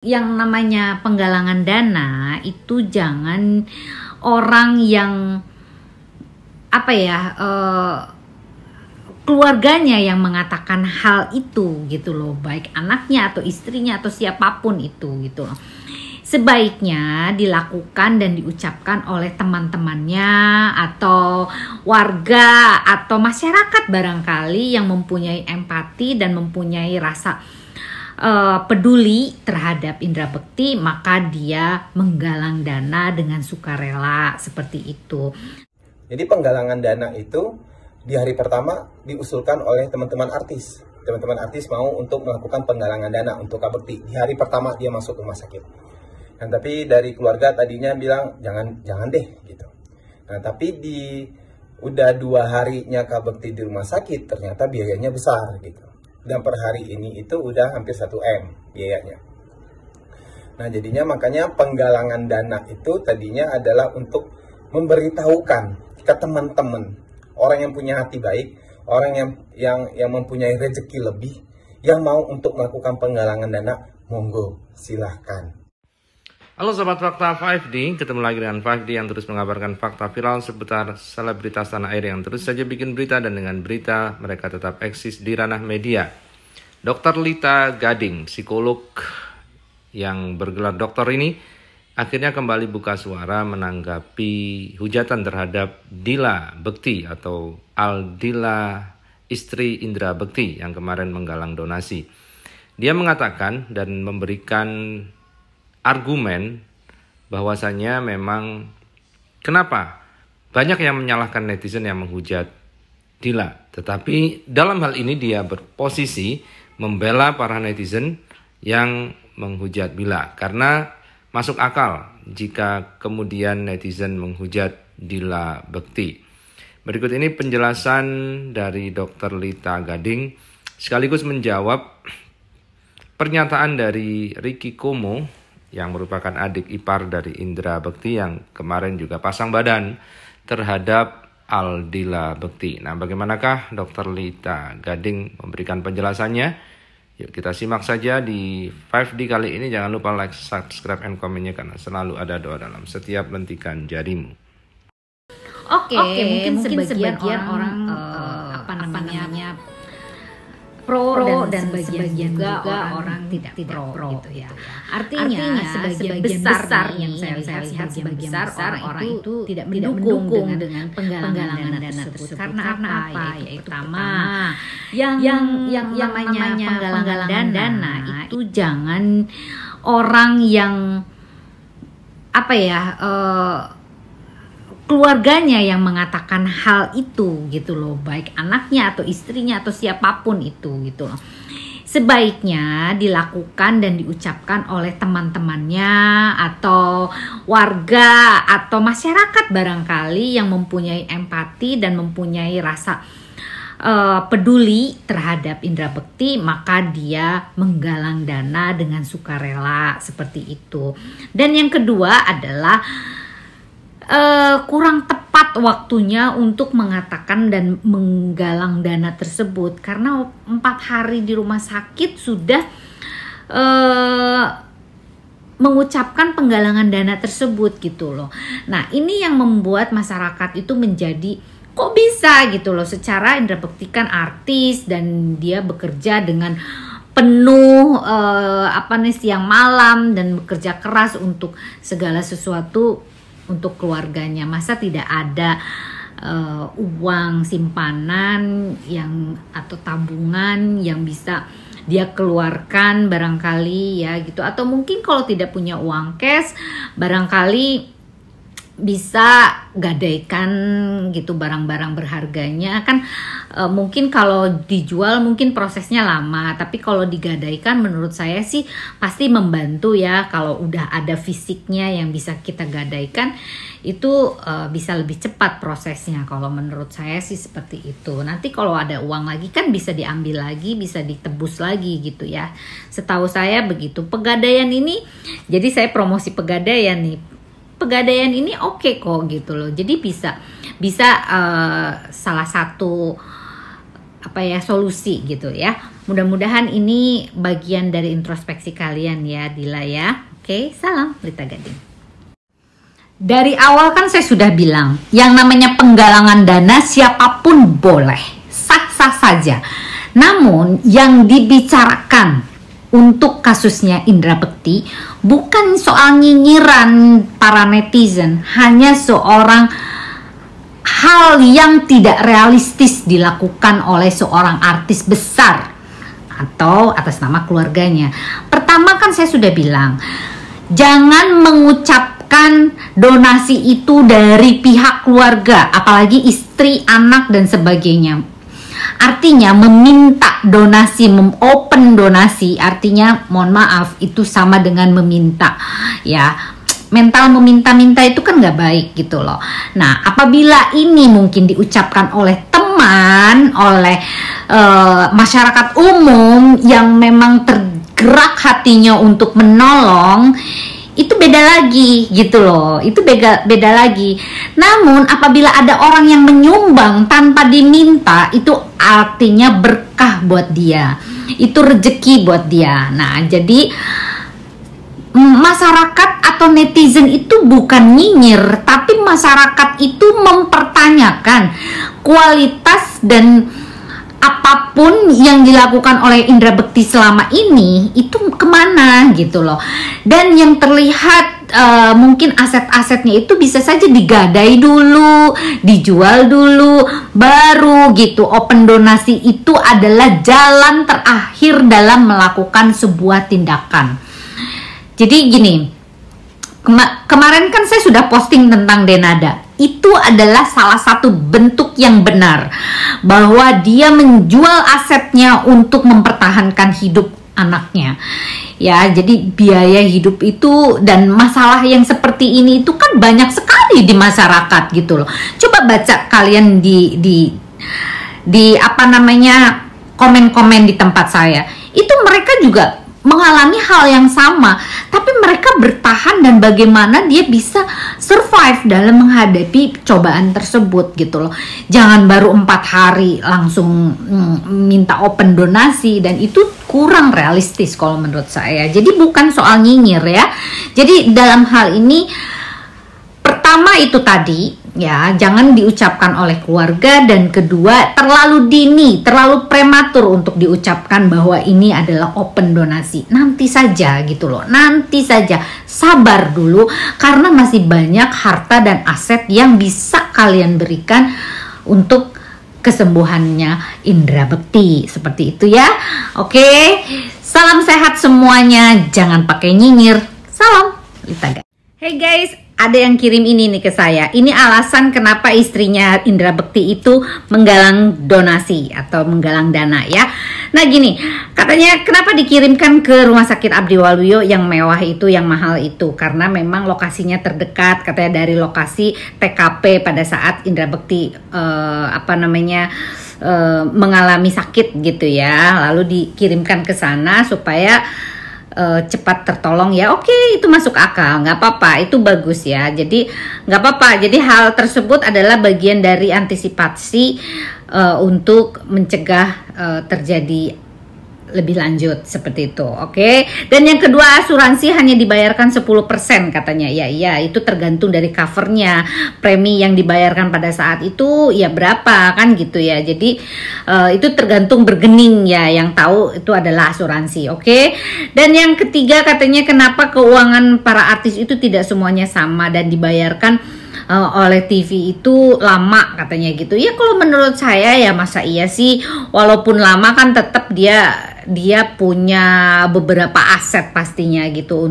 Yang namanya penggalangan dana itu jangan orang yang keluarganya yang mengatakan hal itu gitu loh, baik anaknya atau istrinya atau siapapun itu gitu loh. Sebaiknya dilakukan dan diucapkan oleh teman-temannya atau warga atau masyarakat barangkali yang mempunyai empati dan mempunyai rasa peduli terhadap indera bekti, maka dia menggalang dana dengan sukarela seperti itu. Jadi penggalangan dana itu di hari pertama diusulkan oleh teman-teman artis. Teman-teman artis mau untuk melakukan penggalangan dana untuk Kak Bekti. Di hari pertama dia masuk rumah sakit. Nah, tapi dari keluarga tadinya bilang jangan deh gitu. Nah, tapi udah 2 harinya Kak Bekti di rumah sakit, ternyata biayanya besar gitu. Dan per hari ini itu udah hampir 1 M biayanya. Nah, jadinya makanya penggalangan dana itu tadinya adalah untuk memberitahukan ke teman-teman, orang yang punya hati baik, orang yang mempunyai rezeki lebih, yang mau untuk melakukan penggalangan dana, monggo silahkan. Halo Sobat Fakta 5D, ketemu lagi dengan 5D yang terus mengabarkan fakta viral seputar selebritas tanah air yang terus saja bikin berita, dan dengan berita mereka tetap eksis di ranah media. Dr. Lita Gading, psikolog yang bergelar doktor ini, akhirnya kembali buka suara menanggapi hujatan terhadap Dila Bekti atau Aldila, istri Indra Bekti yang kemarin menggalang donasi. Dia mengatakan dan memberikan argumen bahwasannya memang kenapa banyak yang menyalahkan netizen yang menghujat Dila, tetapi dalam hal ini dia berposisi membela para netizen yang menghujat Dila, karena masuk akal jika kemudian netizen menghujat Dila Bekti. Berikut ini penjelasan dari Dr. Lita Gading sekaligus menjawab pernyataan dari Ricky Komo yang merupakan adik ipar dari Indra Bekti yang kemarin juga pasang badan terhadap Aldila Bekti. Nah, bagaimanakah Dr. Lita Gading memberikan penjelasannya? Yuk kita simak saja di 5D kali ini. Jangan lupa like, subscribe, and komennya karena selalu ada doa dalam setiap lentikan jarimu. Oke, mungkin sebagian orang pro dan sebagian juga orang tidak pro gitu ya. Artinya sebagian besar yang saya lihat sebagian besar orang itu tidak mendukung dengan penggalangan dana tersebut. Karena apa? Pertama, yang namanya penggalangan dana itu jangan orang yang keluarganya yang mengatakan hal itu gitu loh, baik anaknya atau istrinya atau siapapun itu gitu loh. Sebaiknya dilakukan dan diucapkan oleh teman-temannya atau warga atau masyarakat barangkali yang mempunyai empati dan mempunyai rasa peduli terhadap indera bekti, maka dia menggalang dana dengan sukarela seperti itu. Dan yang kedua adalah kurang tepat waktunya untuk mengatakan dan menggalang dana tersebut, karena 4 hari di rumah sakit sudah mengucapkan penggalangan dana tersebut gitu loh. Nah, ini yang membuat masyarakat itu menjadi kok bisa gitu loh, secara Indra Bekti kan artis dan dia bekerja dengan penuh siang malam dan bekerja keras untuk segala sesuatu untuk keluarganya. Masa tidak ada uang simpanan atau tabungan yang bisa dia keluarkan barangkali ya gitu, atau mungkin kalau tidak punya uang cash barangkali bisa gadaikan gitu barang-barang berharganya kan. Mungkin kalau dijual mungkin prosesnya lama, tapi kalau digadaikan menurut saya sih pasti membantu ya. Kalau udah ada fisiknya yang bisa kita gadaikan itu bisa lebih cepat prosesnya. Kalau menurut saya sih seperti itu. Nanti kalau ada uang lagi kan bisa diambil lagi, bisa ditebus lagi gitu ya. Setahu saya begitu. Pegadaian ini, jadi saya promosi pegadaian nih. Pegadaian ini oke kok gitu loh. Jadi bisa salah satu solusi gitu ya. Mudah-mudahan ini bagian dari introspeksi kalian ya, Dila ya. Oke, salam Lita Gading. Dari awal kan saya sudah bilang, yang namanya penggalangan dana siapapun boleh, sah-sah saja. Namun yang dibicarakan untuk kasusnya Indra Bekti bukan soal nyinyiran para netizen, hanya seorang hal yang tidak realistis dilakukan oleh seorang artis besar atau atas nama keluarganya. Pertama kan saya sudah bilang, jangan mengucapkan donasi itu dari pihak keluarga, apalagi istri, anak dan sebagainya. Artinya meminta donasi, open donasi, artinya mohon maaf itu sama dengan meminta ya. Mental meminta-minta itu kan nggak baik gitu loh. Nah, apabila ini mungkin diucapkan oleh teman, oleh masyarakat umum yang memang tergerak hatinya untuk menolong, itu beda lagi gitu loh, itu beda lagi. Namun apabila ada orang yang menyumbang tanpa diminta, itu artinya berkah buat dia, itu rezeki buat dia. Nah, jadi masyarakat atau netizen itu bukan nyinyir, tapi masyarakat itu mempertanyakan kualitas dan apapun yang dilakukan oleh Indra Bekti selama ini itu kemana gitu loh. Dan yang terlihat mungkin aset-asetnya itu bisa saja digadai dulu, dijual dulu, baru gitu open donasi itu adalah jalan terakhir dalam melakukan sebuah tindakan. Jadi gini, kemarin kan saya sudah posting tentang Denada. Itu adalah salah satu bentuk yang benar bahwa dia menjual asetnya untuk mempertahankan hidup anaknya. Ya, jadi biaya hidup itu dan masalah yang seperti ini itu kan banyak sekali di masyarakat gitu loh. Coba baca kalian di apa namanya komen-komen di tempat saya. Itu mereka juga mengalami hal yang sama, tapi mereka bertahan dan bagaimana dia bisa survive dalam menghadapi cobaan tersebut gitu loh. Jangan baru 4 hari langsung minta open donasi, dan itu kurang realistis kalau menurut saya. Jadi bukan soal nyinyir ya. Jadi dalam hal ini pertama itu tadi ya, jangan diucapkan oleh keluarga, dan kedua terlalu dini, terlalu prematur untuk diucapkan bahwa ini adalah open donasi. Nanti saja gitu loh, nanti saja, sabar dulu karena masih banyak harta dan aset yang bisa kalian berikan untuk kesembuhannya Indra Bekti, seperti itu ya. Oke, salam sehat semuanya, jangan pakai nyinyir. Salam Lita Gading. Hey guys, ada yang kirim ini nih ke saya. Ini alasan kenapa istrinya Indra Bekti itu menggalang donasi atau menggalang dana ya. Nah gini, katanya kenapa dikirimkan ke Rumah Sakit Abdi Waluyo yang mewah itu, yang mahal itu, karena memang lokasinya terdekat, katanya dari lokasi TKP pada saat Indra Bekti mengalami sakit gitu ya. Lalu dikirimkan ke sana supaya cepat tertolong ya. Oke, itu masuk akal, nggak apa-apa, itu bagus ya. Jadi nggak apa-apa. Jadi hal tersebut adalah bagian dari antisipasi untuk mencegah terjadi lebih lanjut seperti itu. Oke. Dan yang kedua, asuransi hanya dibayarkan 10% katanya. Ya, itu tergantung dari covernya. Premi yang dibayarkan pada saat itu ya berapa kan gitu ya. Jadi itu tergantung bergening ya, yang tahu itu adalah asuransi. Oke. Dan yang ketiga, katanya kenapa keuangan para artis itu tidak semuanya sama dan dibayarkan oleh TV itu lama katanya gitu. Ya kalau menurut saya ya masa iya sih, walaupun lama kan tetap dia punya beberapa aset pastinya gitu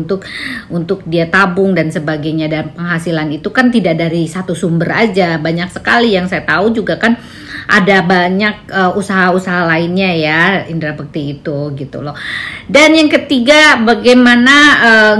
untuk dia tabung dan sebagainya, dan penghasilan itu kan tidak dari satu sumber aja, banyak sekali. Yang saya tahu juga kan ada banyak usaha-usaha lainnya ya Indra Bekti itu gitu loh. Dan yang ketiga, bagaimana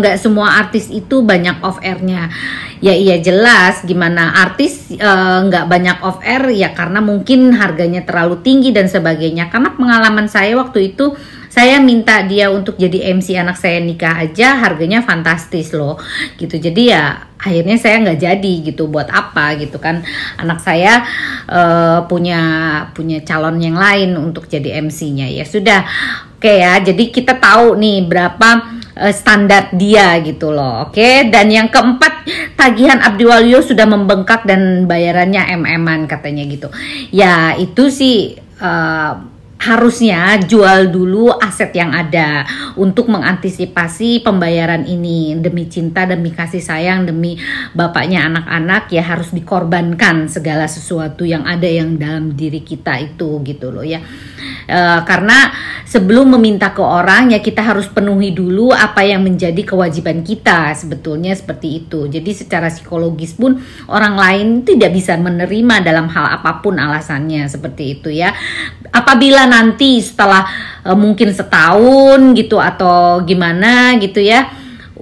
nggak semua artis itu banyak off airnya. Ya iya jelas, gimana artis nggak banyak off air ya karena mungkin harganya terlalu tinggi dan sebagainya. Karena pengalaman saya waktu itu, saya minta dia untuk jadi MC anak saya nikah aja, harganya fantastis loh gitu. Jadi ya akhirnya saya nggak jadi gitu, buat apa gitu kan, anak saya punya calon yang lain untuk jadi MC-nya. Ya sudah, oke ya, jadi kita tahu nih berapa standar dia gitu loh. Oke, dan yang keempat, tagihan Abdiwaluyo sudah membengkak dan bayarannya MM-an katanya gitu. Ya itu sih harusnya jual dulu aset yang ada untuk mengantisipasi pembayaran ini. Demi cinta, demi kasih sayang, demi bapaknya anak-anak, ya harus dikorbankan segala sesuatu yang ada yang dalam diri kita itu gitu loh ya. Karena sebelum meminta ke orang, ya kita harus penuhi dulu apa yang menjadi kewajiban kita, sebetulnya seperti itu. Jadi secara psikologis pun orang lain tidak bisa menerima dalam hal apapun alasannya, seperti itu ya. Apabila nanti setelah mungkin setahun gitu atau gimana gitu ya,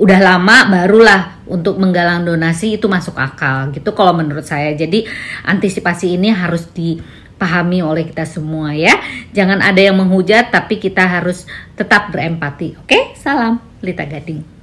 udah lama, barulah untuk menggalang donasi itu masuk akal gitu kalau menurut saya. Jadi antisipasi ini harus dipahami oleh kita semua ya. Jangan ada yang menghujat, tapi kita harus tetap berempati. Oke, salam Lita Gading.